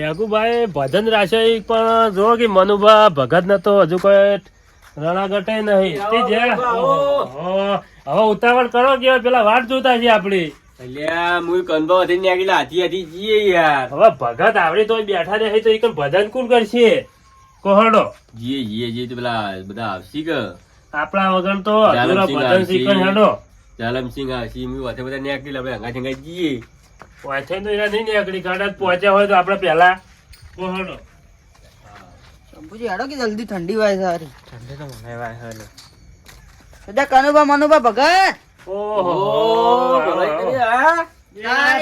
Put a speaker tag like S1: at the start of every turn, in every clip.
S1: મેઘુભાઈ ભજન રાશે પણ જો કે મનુભા ભગત ન તો હજુ કોઈ રણાગટે નહીં. હવે ઉતાવળ કરો કે પેલા વાટ જોતા છે આપડી. હવે ભગત આવડી તો બેઠા રહે તો એક ભજન કોણ કરશે કોહડો
S2: બધા આવશે કે
S1: આપણા વગર તો અધૂરા ભજન શીખણ હેડો.
S2: જાલમસિંહ આવશે બધા નીકળી આપણે હંગા હંગા જઈએ.
S1: વાંચે તો એના નહીં નીકળી ગાડા પહોંચ્યા હોય તો આપડે પેલા કોહડો
S3: શંભુજી હેડો કે જલ્દી ઠંડી વાય સારી.
S4: ઠંડી તો મને વાય હલે
S3: સદા કનુભા મનુભા ભગત.
S1: ઓહો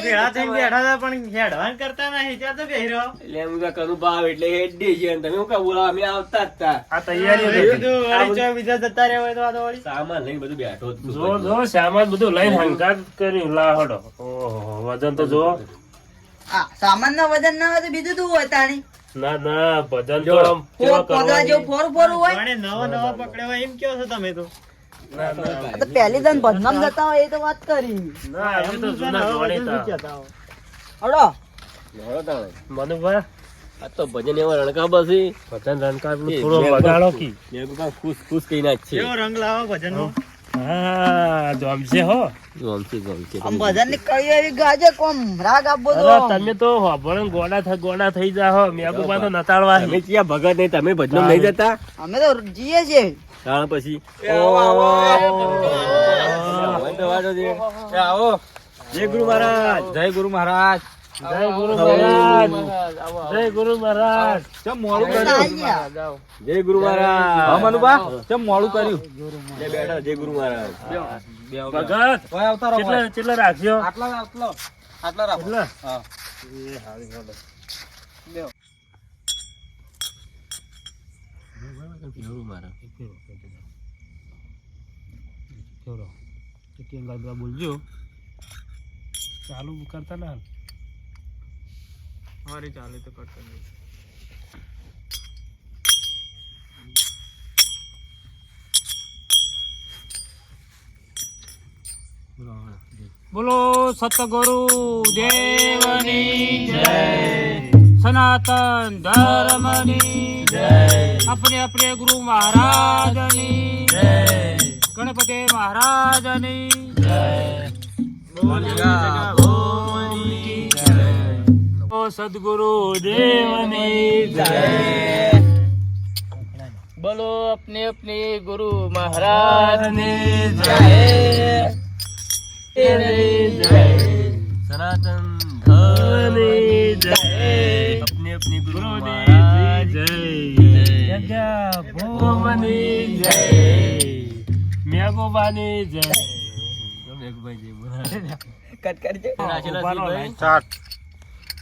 S4: ભેળા થઈને બેઠા હતા પણ હેડવાન કરતા નહીં ત્યાં તો બેહી રહ્યો.
S2: એટલે હું કરું ભાવ એટલે હેડ છે તમે હું કા બોલાવા અમે આવતા જ તા.
S1: આ તૈયારી
S4: વળી જો બીજા જતા રહ્યા હોય તો આ તો વળી
S2: સામાન લઈને બધું બેઠો જ છું.
S1: જો સામાન બધું લઈને હંકાર કર્યું લાહડો. ઓહો વજન તો જો
S3: આ સામાન નો વજન ના હોય તો બીજું શું હોય તાણી?
S1: ના ના ભજન તો આમ કેવા
S3: પગલા જેવું
S1: કરવાનું.
S3: ફોરું હોય.
S4: પણ નવા પકડ્યો હોય એમ કેવો છો તમે તો?
S1: ના ના
S3: આ તો પહેલી દન ભજનામ જતા હોય એ તો વાત કરી.
S1: ના અમે તો જૂના જોડીતા.
S3: હડો
S2: નવરો તાણે.
S1: મનુભાઈ
S2: આ તો ભજન એવા રણકા બસી
S1: ભજન રણકાર થોડો વગાડો કી.
S2: મેં કીધું ખુશ ખુશ કઈ ના જ છે.
S4: કેવો રંગ લાવો ભજન નો?
S1: હા જમશે હો.
S2: ગમશે ગમશે.
S3: આમ ભજન ની કળી એવી ગાજે કોમ રાગ આપવો તો.
S1: અરે તમે તો હોભળન ગોડા થઈ જાહો. મેઘુબા તો નતાળવા
S2: તમે ક્યાં ભગત નહીં તમે ભજનો નહીં જતા
S3: અમે તો જીએ છીએ.
S2: તાણ પછી જય ગુરુ મહારાજ.
S4: જય ગુરુ મહારાજ.
S1: જય ગુરુ મહારાજ. જય ગુરુ મહારાજ.
S2: જય ગુરુ મહારાજ.
S4: મનુભા કેમ મોડું કર્યું?
S2: બેઠા જય ગુરુ મહારાજ.
S1: ભગત કેટલા રાખ્યો
S4: આટલા રાખો.
S1: કેટલા?
S4: હા.
S1: એ હારી હાલો.
S2: ગુરુ મહારાજ.
S1: બોલજો ચાલુ કરતા ના
S4: મારી ચાલે તો કરતા નહીં.
S1: બોલો સતગુરુ દેવની જય. સનાતન ધર્મની જય. अपने अपने गुरु महाराजनी जय. गणपति महाराजनी जय. ओ सदगुरु देवनी जय. बोलो अपने अपने गुरु महाराज ने जय. जय
S2: સનાતન
S1: धनी जय.
S2: अपने अपने गुरु
S1: महाराज जय. जय भोमनी जय. મેઘોબાની જય.
S3: કટ કરજો.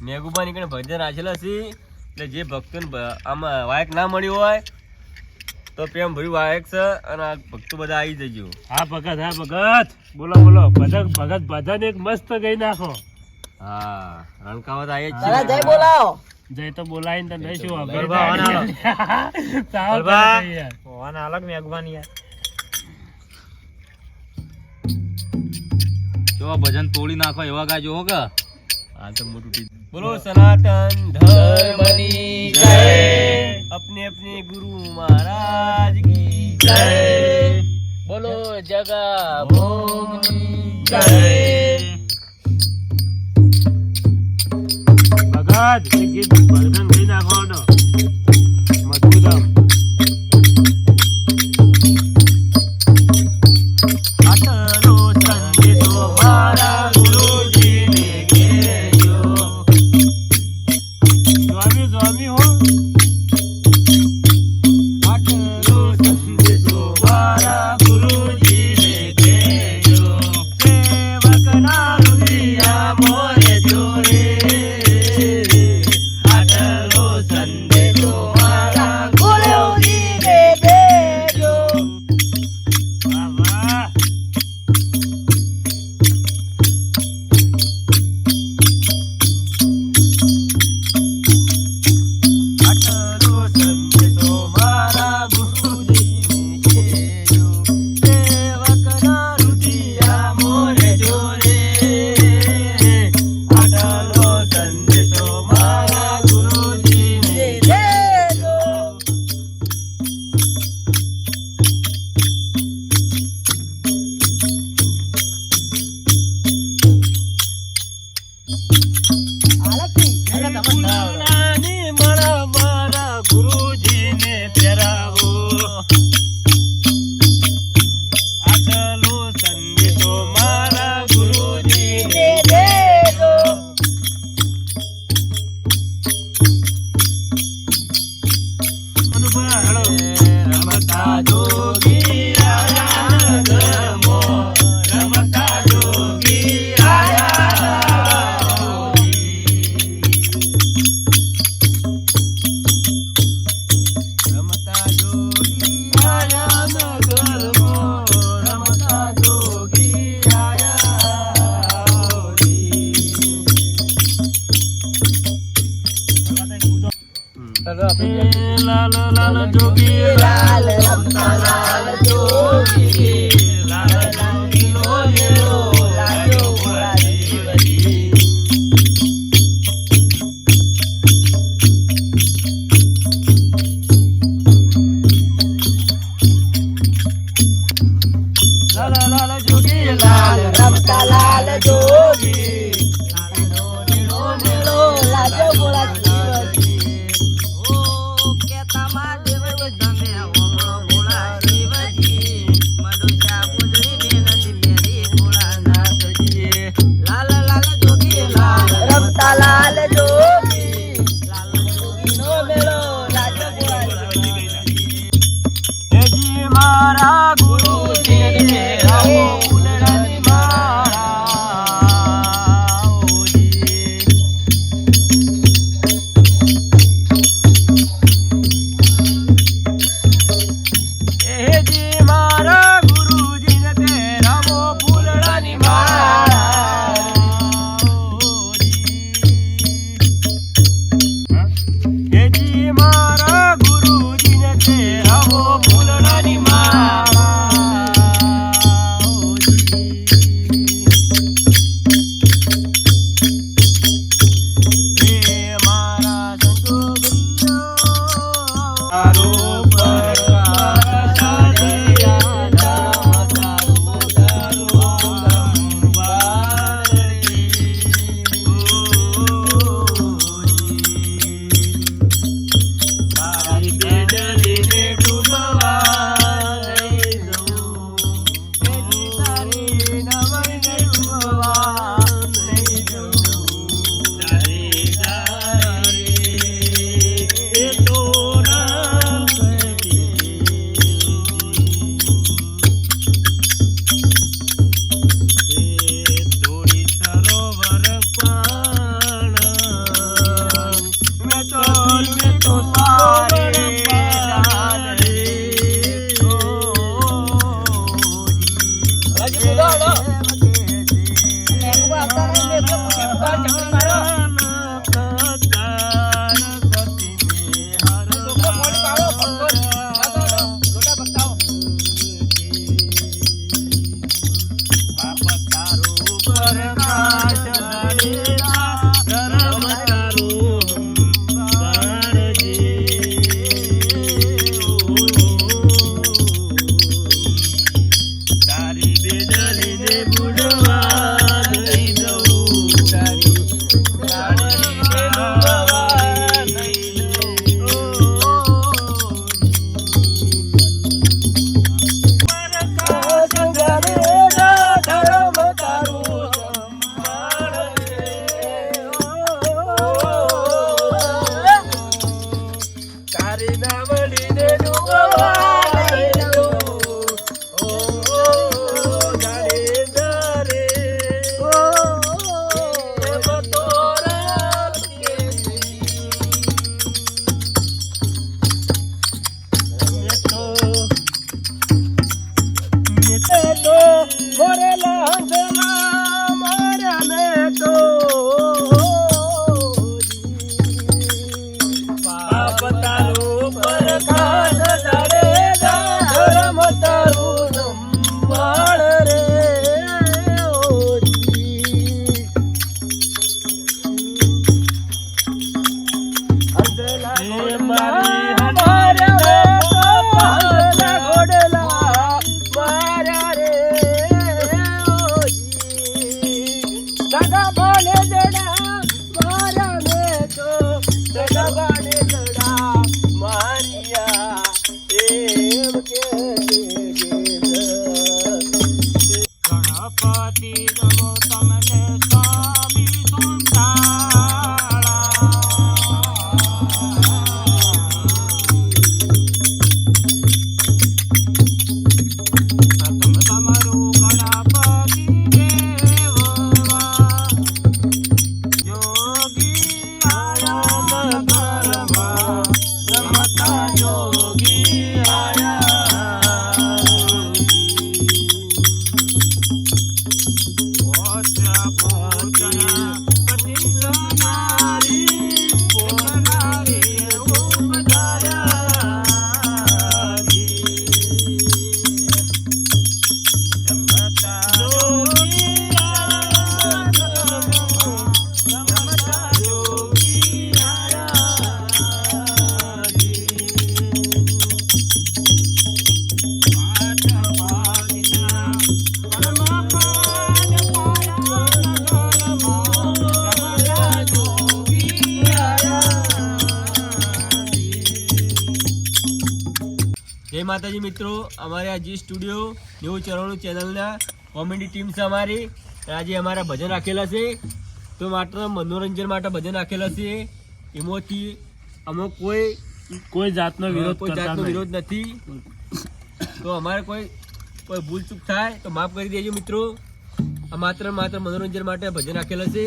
S2: મેઘુબાની કણે ભજન રાખેલા છે એટલે જે ભક્તોને આમાં વાયક ના મળ્યું હોય તો પ્રેમ ભર્યું વાયક છે અને આ ભક્તો બધા આવી જજો.
S1: હા ભગત હા ભગત બોલો બોલો ભગત ભજન એક મસ્ત ગઈ નાખો.
S2: હા રણકાવત આવી જ
S3: તારા
S2: છે.
S3: જય બોલાવો.
S1: જય તો બોલાવીને તો નહીં શું
S4: હોવાના અલગ મેઘવાની યાર.
S2: જો ભજન તોડી નાખો એવા ગાજો હો કે આ તો મોટું બોલો સનાતન ધર્મની જય. अपने अपने गुरु महाराज की जय.
S1: બોલો જગા ભોગની જય. ભગત એક ગીત ભજન ગઈ નાખો મધુરમ. આટલો સંદેશો મારા ગુરુજીને કહેજો. સ્વામી હો. આટલો સંદેશો મારા ગુરુજીને કહેજો. સેવકના રુદિયા મોરે જોડે. આટલો લાલ જોગી
S3: લાલ રમતા લાલ જોગી
S1: લાલ જોગી નો લેલો
S3: લાગ્યો ભોળા જીવજી.
S1: લાલ લાલ જોગી
S3: લાલ રમતા લાલ જોગી
S1: નો લેલો
S3: લાગ્યો ભોળા જીવજી. ઓ કેતા મહાદેવજી તમે ઓમળો ભોળા જીવજી. મડુસા પૂજડી બેનતી મેરી ભોળાનાથજી. લાલ લાલ જોગી લાલ રમતા લાલ જોગી લાલ જોગી નો મેળો લાગ્યો ભોળા જીવજી.
S1: હેજી મારા ગુરુજી રામો ફૂલડાની માળા ઓજી. હેજી મારા ગુરુજીને તે રામો ફૂલડાની માળા ઓજી. હેજી મારા ગુરુજીને તે રામો ફૂલડાની માળા ઓજી. હે મારા સંતોષીઓ તારો પ્રકાશ દયા તારો તારી બેડલીને ડૂબવા લઈ જવું, તારી નવઈને ડૂબવા લઈ જવું, તારે તારે તો રામ થોડી સરોવર પાણા મેં તો સારે ડાલે તારી બેદલીને બુડવા લઈ જવું, તારી તારીને ડૂબવા લઈ તારી નાવડીને ડૂબવા લઈ જવું, જાણે દરે બતોરા તો મોરેલા હંસલા માર્યા મેં તો પાપ તારું પરખાસ જાડે ધર્મ તારું સંભાળ રે ઓજી. હંસલા મારી હમારે ઘોડલા માર્યા રે ઓજી. દાદા બાને જડા મારા મેં તો દાદા બાને જડા મારિયા એમ કે ગણપતિ નમો તમને સ્વામી તમારું ગણપતિ દેવવા યોગી આયા નગરમાં રમતા યોગી આયા
S2: માતાજી મિત્રો, અમારે આ જી સ્ટુડિયો 9094 ચેનલના કોમેડી ટીમ છે અમારી. આજે અમારા ભજન રાખેલા છે, તો માત્ર મનોરંજન માટે ભજન રાખેલા છે. એમાંથી અમે
S1: કોઈ જાતનો વિરોધ
S2: કોઈ
S1: કરતા
S2: જાતનો
S1: નહીં.
S2: વિરોધ નથી. તો અમારે કોઈ ભૂલ ચૂક થાય તો માફ કરી દેજો મિત્રો. આ માત્ર મનોરંજન માટે ભજન રાખેલા છે.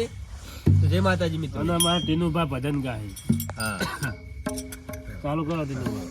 S2: તો જય માતાજી મિત્રો.
S1: અને અમારા ટીનુભા ભજન ગાય.
S2: હા,
S1: ચાલુ કરો ટીનુભા.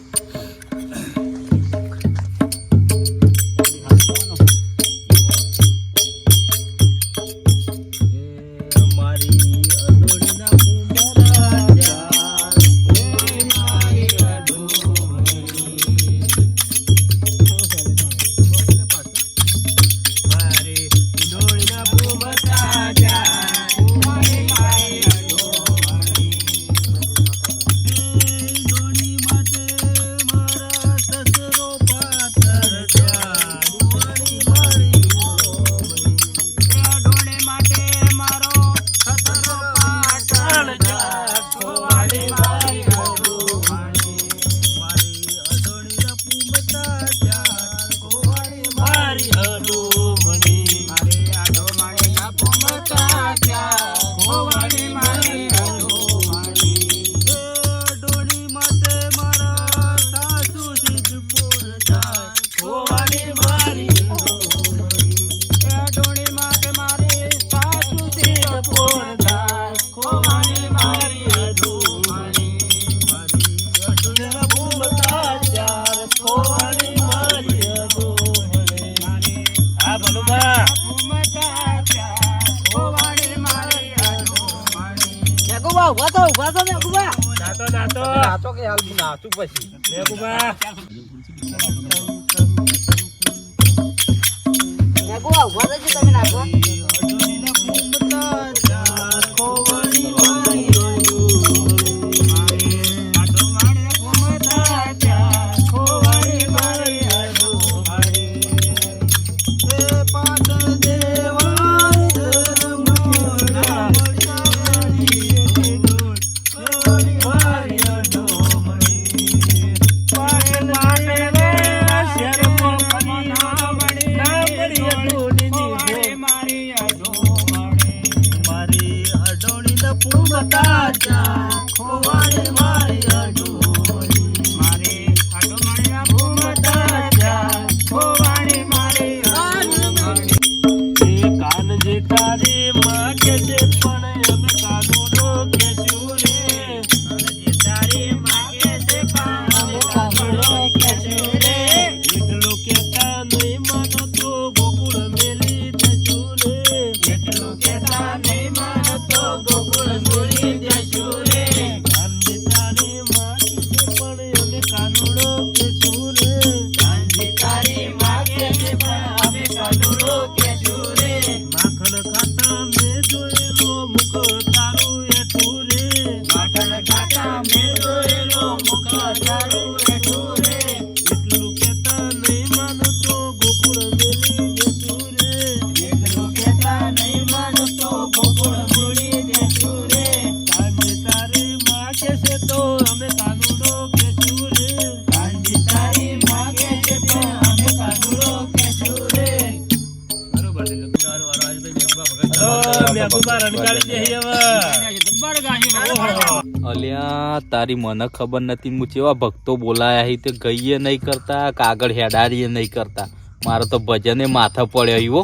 S5: અલ્યા તારી મને ખબર નથી હું કેવા ભક્તો બોલાયા હી તે ગઈએ નહીં કરતા કાગળ હેડારીએ નહીં કરતા મારે તો ભજને માથા પડ્યો હો.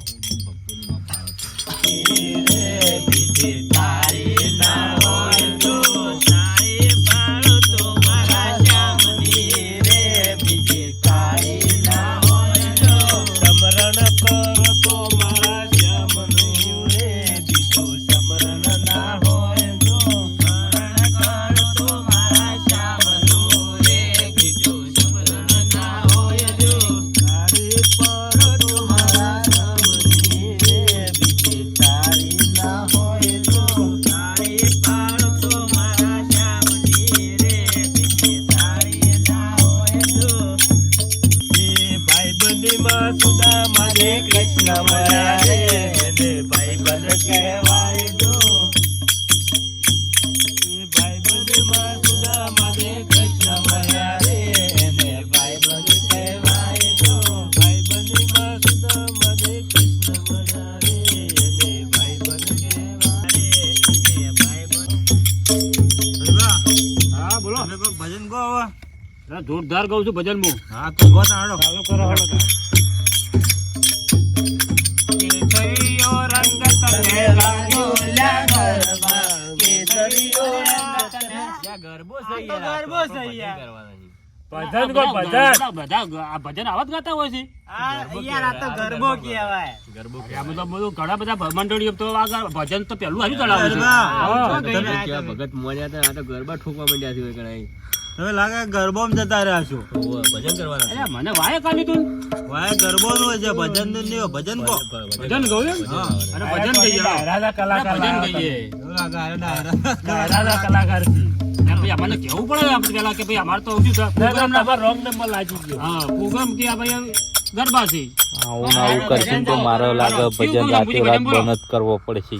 S6: તારી
S2: જોરદાર ગાઉં છું ભજન હું.
S4: હા તો ગો તાડો
S1: ચાલુ કરો હળો તો.
S2: કેસરીયો રંગ તને લાગ્યો લ્યા ગરબા, કેસરીયો રંગ તને. લ્યા ગરબો છે યાર,
S4: ગરબો છે
S2: ભજન
S4: યાર.
S2: કરવાના છે.
S1: ભજન કો ભજન.
S2: બધા આ ભજન આવા જ ગાતા હોય છે.
S4: આ યાર આ તો ગરબો કહેવાય.
S2: ગરબો આમ તો બધું ઘણા બધા મંડળીઓ તો આ ભજન તો પેલું આવી ચલાવે છે.
S4: ગરબા.
S2: હા.
S4: તમે
S2: ત્યાં ભગત મોન્યા હતા, આ તો ગરબા ઠોકવા માંડ્યા છે કણાઈ.
S4: તમે લાગે ગરબોમાં જતા રહ્યા છો.
S2: ભજન કરવાના. અરે મને વાય કાલી તું
S4: વાય ગરબો નો છે ભજન નું નહીં ભજન કો.
S2: ભજન ગયું એમ?
S4: હા.
S2: અરે ભજન કહીએ.
S1: ડાયરાના કલાકાર
S2: ભજન
S1: લાવો
S2: કહીએ.
S4: એવું લાગે અરે ડાયરા.
S1: ડાયરાના કલાકાર છે.
S2: અરે ભાઈ અમને કેવું પડે આપણે પેલા કે ભાઈ અમારે તો ઓછું છે.
S1: ના, ના, તમારો wrong number લાગી ગયો.
S2: હા પ્રોગ્રામ કે આ ભાઈ ગરબા છે.
S5: આવું ને આવું કરશે ને તો મારે લાગે ભજન રાતે રાત બંધ જ કરવો પડશે.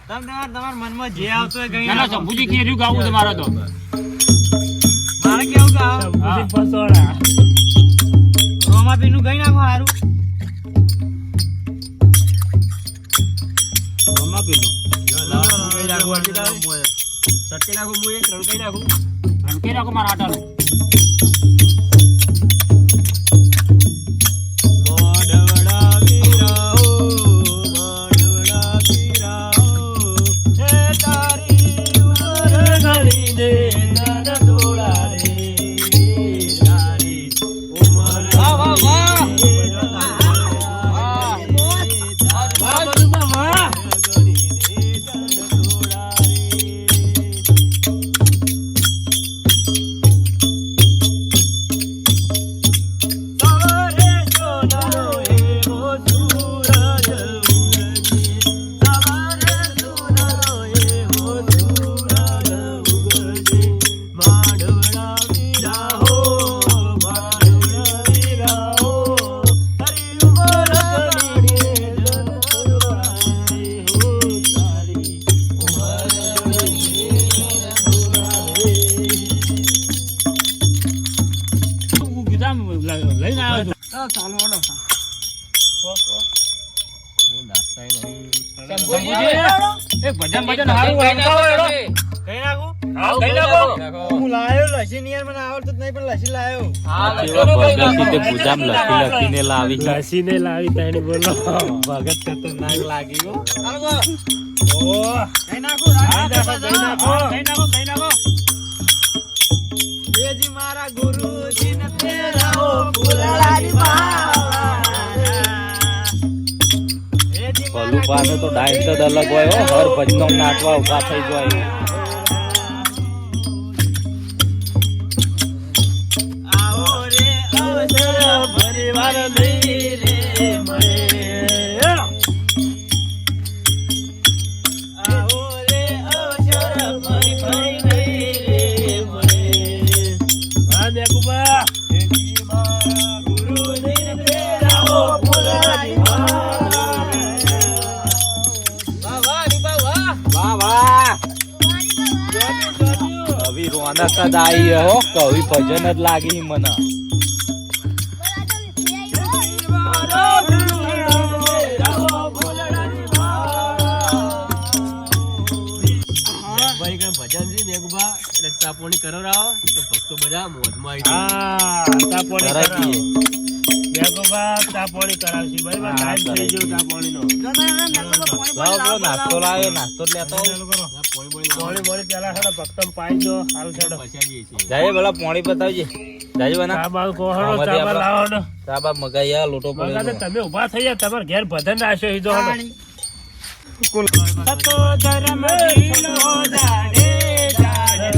S4: તમારા મનમાં જે આવતો હોય ગઈ
S2: ના ના શંભુજી કે રહ્યું ગાવું છે મારે તો.
S4: મારે કેવું ગાવ
S1: શંભુજી પસોડા.
S4: રોમાપી નું ગઈ નાખો હારું.
S2: રમા પેલું
S4: કઈ નાખો આટલી તારે?
S2: સટકે નાખું હું એક રણકાઈ નાખું. રણકાઈ નાખું મારા આટાનું.
S4: મોઢવડા વીરાઓ, મોઢવડા વીરાઓ, હે તારી ઉમર ઘડીને નર દોડા રે, તારી ઉમર
S2: વાહ, વાહ, વાહ.
S1: વાહ, બધું વાહ.
S2: લઈને આવ્યો છું.
S3: ચાલો હળો.
S2: શંભુજી, એક ભજન ભજન હારું રણકાવો એનો.
S4: કઈ નાખું?
S2: હા, કઈ નાખો.
S4: હું લાયો લસી ની યાર મને આવડતું જ નહીં પણ લસી લાયો.
S5: કેવા ભગત તે પૂજામ લખી લખીને લાવી.
S1: ઘસીને લાવી તાણી બોલો.
S4: ભગત ખતરનાક લાગી ગયો.
S1: ઓહ,
S4: કઈ નાખું?
S1: કઈ નાખો, કઈ નાખો.
S2: કઈ નાખો કઈ નાખો.
S4: બેજી મારા ગુરુજી ને તેરાઓ ફૂલડાની બાવાના. બેજી મારા
S5: ભલું પાને તો ડાયટ જ અલગ હોય હો. હર ભજનો નાચવા ઉભા થઈ જાય.
S4: આવો રે અવસર પરિવાર નહીં રે મળે. આવો રે અવસર પરિવાર નહીં રે મળે.
S1: હા, મેઘુબા.
S4: બેજી મારા ગુરુજી ને તેરાઓ ફૂલડાની બાવાના.
S5: વાહ વાહ. કવિ રોનક જ આવી હો. કવિ ભજન જ લાગી મને.
S2: ભાઈ કઈ ભજન છે મેઘુભા એટલે ચાપોણી કરો રાવ તો ભક્તો બધા મોજમાં આવી જાય.
S1: હા, ચા પાણી
S5: તરત
S1: કરાવો.
S5: ઈ.
S1: મેઘુબા ચા પાણી કરાવશી. બરાબર,
S5: હા,
S1: ટાઈમ થઈ
S5: કરાવી.
S1: ગયો ચા પાણીનો.
S5: લાવો, પેલો નાસ્તો લાવ્યો, નાસ્તો જ લેતો આવો.
S2: આ પોણી બોણી
S1: પાણી વાળી પેલા હેડો ભક્તમ પાઈ દો. હાલ હેડો.
S2: પછા જઈએ છીએ.
S5: જાય પેલા પોણી બતાવજે. જાય બના
S1: ચા બાવ કોહડો,
S5: આમાંથી
S1: ચા બા
S5: આપણા-
S1: લાવો ને.
S5: સાબા મગાઈ આ લોટો
S1: મગાતે
S5: પડ્યો.
S1: તમે ઉભા થઈ ગયા, તમારે ઘેર ભજન રાખ્યો હીધો હેડો.
S4: સતો ધર્મ જીલો જાડે જાડે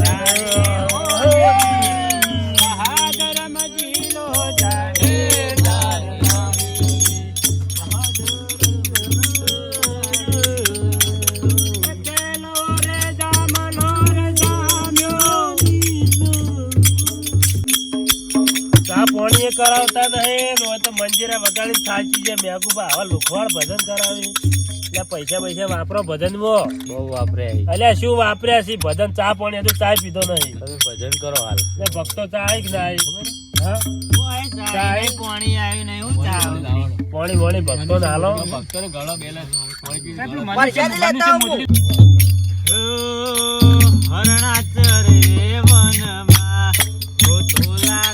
S4: મહાધર્મ જીલો જાડે જાડે રે જામનો રે જામ્યો.
S1: ચા પાણી એ કરાવતા નહીં ને હોય તો મંજીરા વગાડી થાચી જાય. મેઘુબા આવા લુખવાડ ભજન કરાવી એટલે પૈસા પૈસા વાપરો ભજન માં.
S5: બહુ વાપરે આવી.
S1: અલ્યા શું વાપર્યા છે ભજન? ચા પાણી હજુ ચા પીધો નહીં.
S5: તમે ભજન કરો હાલ.
S1: એટલે ભક્તો ચા આવી કે ના આવી? હા,
S4: પાણી આવ્યું નહીં હું ચા
S1: પાણી વાણી ભક્તો ને હાલો.
S2: ભક્તોને ગળો બેલા પોણી પી
S3: પરસાદી લેતા આવું.
S4: હરણાચરે વનમાં ગોતોલા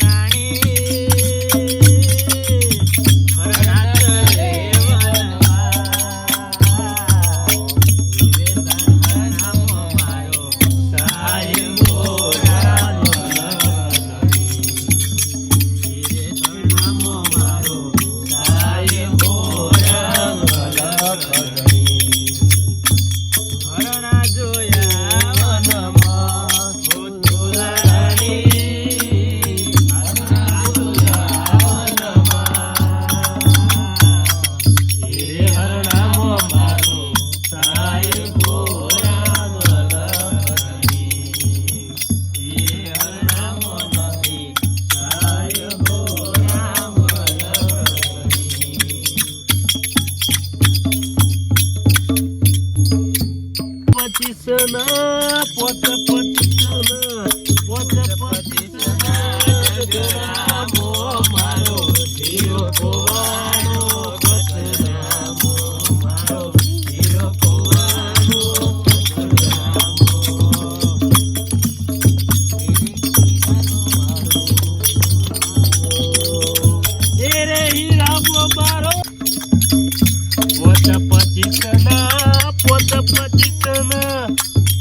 S1: પચીસના પોત પચીસના પોત પચીસના ગગડામો મારો હીરો કોવાનો ગગડામો મારો હીરો કોવાનો ગગડામો રે હીરામો મારો પોત પચીસના પોત પચીસના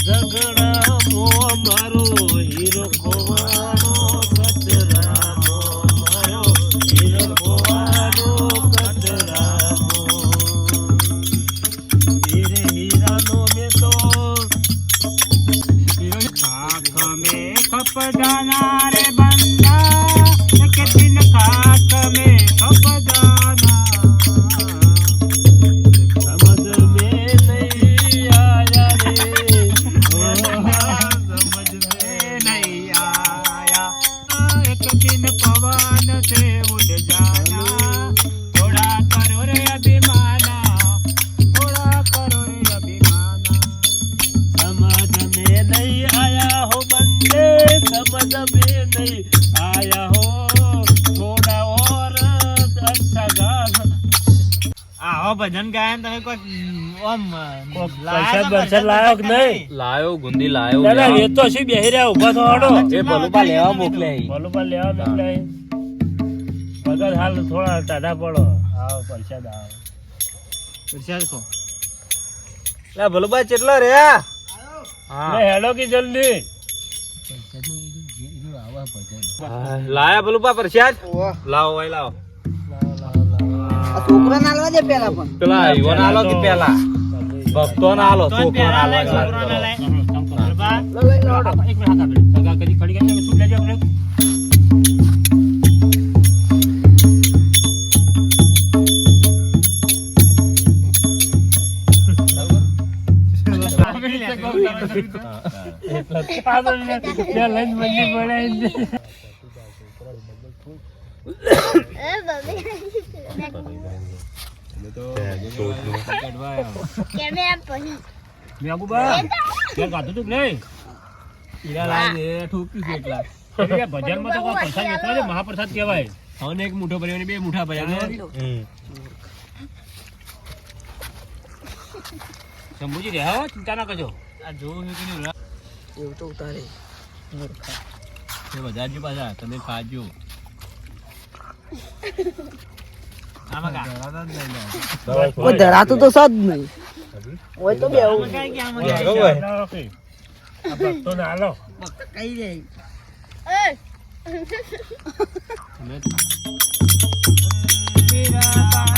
S1: ઝઘડામો મારો હીરો ખોવાનો કચરામો મારો હીરો ખોવાનો કચરામો હીરે હીરાનો મેં તો ખાખ में खप जाना रे बंदा एक दिन खाक में खप जाना समझ में नहीं आया रे समझ में नहीं आया एक दिन पवन से उड़ जाना थोड़ा करो रे अभिमाना थोड़ा करो रे अभिमाना समझ में नहीं आया हो बंदे समझ में नहीं आया हो थोड़ा और अच्छा गा
S4: આવો ભજન ગાય ને તમે કોઈ ઓમ
S1: પૈસા બરસા લાયો કે નહીં
S5: લાયો ગુંદી લાયો
S1: ના ના એ તો શું બેહી રહ્યા ઉભા થોડો
S5: એ ભલુપા લેવા મોકલે
S1: બોલો પર લેવા મોકલે વગર હાલ થોડા ટાઢા પડો આવો પરસાદ આવો
S4: પ્રસાદ કો
S2: લે ભલુબા કેટલા રે
S1: લે હેડો કે જલ્દી
S2: લાયા ભલુબા પ્રસાદ લાવો ભાઈ લાવો
S3: આ છોકરા ના આલવા દે પેલા પણ
S2: પેલા ઈવન આલો કે પેલા ભક્તો ના આલો તો
S4: પેલા લઈ છોકરાને લઈ
S1: એક મિનિટ હાથ આપે સગા કદી ખડી ગયા શું લેજો આપણે મહાપ્રસાદ કહેવાય હવે એક મુઠ્ઠો ભર્યો બે મુઠ્ઠા ભર્યા શંભુજી રે હા ચિંતા ના કરજો આ જોવું છે કે નહીં
S3: એવું તો ઉતારે
S1: એ બધા જ પાછા તમે ખાજો
S4: આમાં કા
S3: કોઈ ધરાતું તો સદ નહીં હોય તો બે આવું
S4: કઈ કે આમાં
S1: આ ભક્તો ને હાલો
S3: કઈ દે
S1: તમે
S4: મેરા